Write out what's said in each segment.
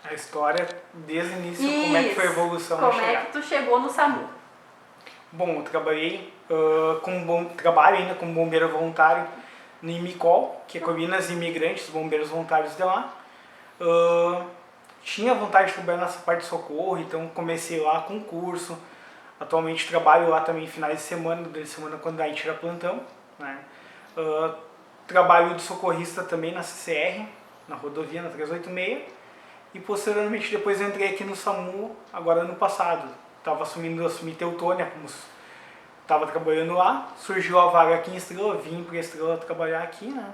A história, desde o início, como é que foi a evolução da Como é chegada. que tu chegou no SAMU? Bom, eu trabalhei trabalho ainda como bombeiro voluntário no IMICOL, que é Colinas Imigrantes, bombeiros voluntários de lá. Tinha vontade de trabalhar nessa parte de socorro, então comecei lá com curso. Atualmente trabalho lá também em finais de semana, durante a semana quando a gente tira plantão, né? Trabalho de socorrista também na CCR, na rodovia, na 386. E posteriormente depois eu entrei aqui no SAMU, agora ano passado. Assumi Teutônia, como estava trabalhando lá. Surgiu a vaga aqui em Estrela, vim para Estrela trabalhar aqui, né?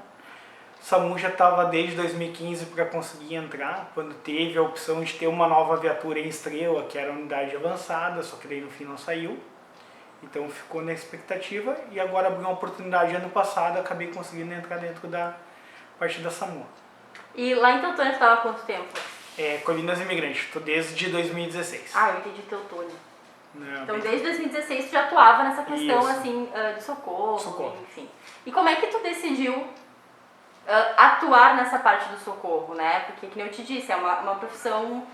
O SAMU já estava desde 2015 para conseguir entrar, quando teve a opção de ter uma nova viatura em Estrela, que era a unidade avançada, só que daí no fim não saiu. Então ficou na expectativa e agora abriu uma oportunidade ano passado, acabei conseguindo entrar dentro da parte da SAMU. E lá em Teutônia tu estava há quanto tempo? Colinas Imigrantes, estou desde 2016. Ah, eu entendi Teutônia. Não, Então desde 2016 tu já atuava nessa questão Isso. assim de socorro, Socorro. enfim. E como é que tu decidiu atuar nessa parte do socorro, né? Porque, que nem eu te disse, é uma profissão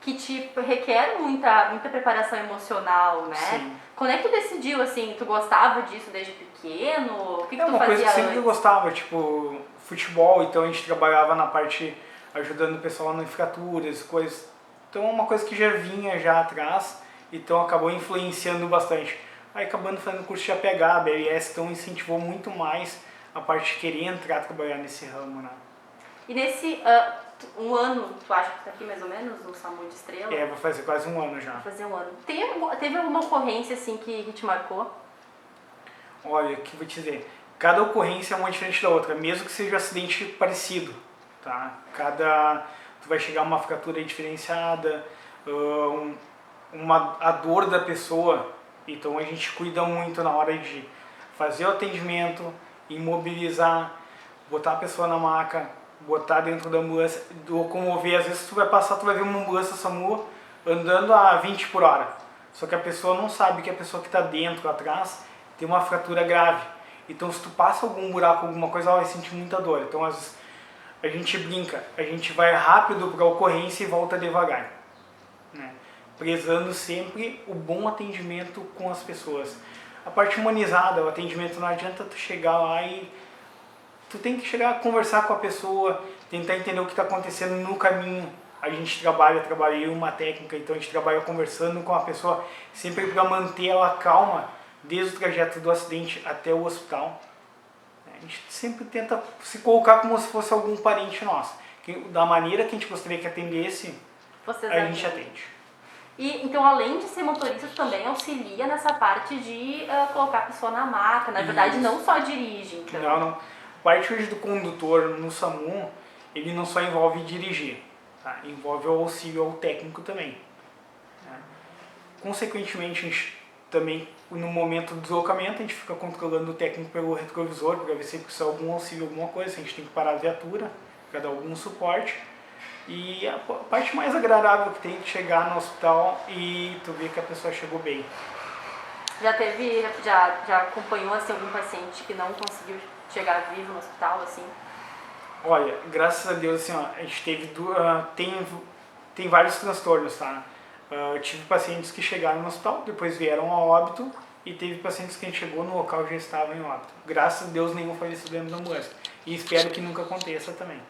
que te requer muita preparação emocional, né? Sim. Quando é que tu decidiu, assim, tu gostava disso desde pequeno? O que tu uma fazia coisa que antes? sempre eu gostava, tipo, futebol, então a gente trabalhava na parte ajudando o pessoal nas fraturas, coisas. Então é uma coisa que já vinha já atrás, então acabou influenciando bastante. Aí acabando fazendo curso de APH, BLS, então incentivou muito mais a parte de querer entrar trabalhar nesse ramo, né? E nesse um ano, tu acha que tu tá aqui mais ou menos no SAMU de Estrela? Vai fazer quase um ano já. Vai fazer um ano. Teve alguma ocorrência assim que te marcou? Olha, o que eu vou te dizer, cada ocorrência é uma diferente da outra, mesmo que seja um acidente parecido, tá? Tu vai chegar uma fratura diferenciada, a dor da pessoa, então a gente cuida muito na hora de fazer o atendimento, imobilizar, botar a pessoa na maca, botar dentro da ambulância, locomover. Às vezes tu vai passar, tu vai ver uma ambulância SAMU andando a 20 por hora, só que a pessoa não sabe que a pessoa que está dentro, atrás, tem uma fratura grave. Então se tu passa algum buraco, alguma coisa, ela vai sentir muita dor. Então às vezes a gente brinca, a gente vai rápido para a ocorrência e volta devagar, né? Prezando sempre o bom atendimento com as pessoas. A parte humanizada, o atendimento, não adianta tu chegar lá e tu tem que chegar a conversar com a pessoa, tentar entender o que está acontecendo no caminho. A gente trabalhei uma técnica, então a gente trabalha conversando com a pessoa, sempre para manter ela calma, desde o trajeto do acidente até o hospital. A gente sempre tenta se colocar como se fosse algum parente nosso. Da maneira que a gente gostaria que atendesse, a gente atende. E então, além de ser motorista, tu também auxilia nessa parte de colocar a pessoa na maca. Na verdade, Isso. não só dirige, então. Não. A parte hoje do condutor no SAMU, ele não só envolve dirigir, tá? Envolve o auxílio ao técnico também, né? Consequentemente, a gente também, no momento do deslocamento, a gente fica controlando o técnico pelo retrovisor para ver se precisa algum auxílio, alguma coisa, se a gente tem que parar a viatura para dar algum suporte. E a parte mais agradável que tem é chegar no hospital e tu ver que a pessoa chegou bem. Já acompanhou assim, algum paciente que não conseguiu chegar vivo no hospital, assim? Olha, graças a Deus, assim, ó, a gente teve tem vários transtornos, tá? Eu tive pacientes que chegaram no hospital, depois vieram a óbito, e teve pacientes que a gente chegou no local e já estavam em óbito. Graças a Deus, nenhum faleceu dentro da ambulância. E espero que nunca aconteça também.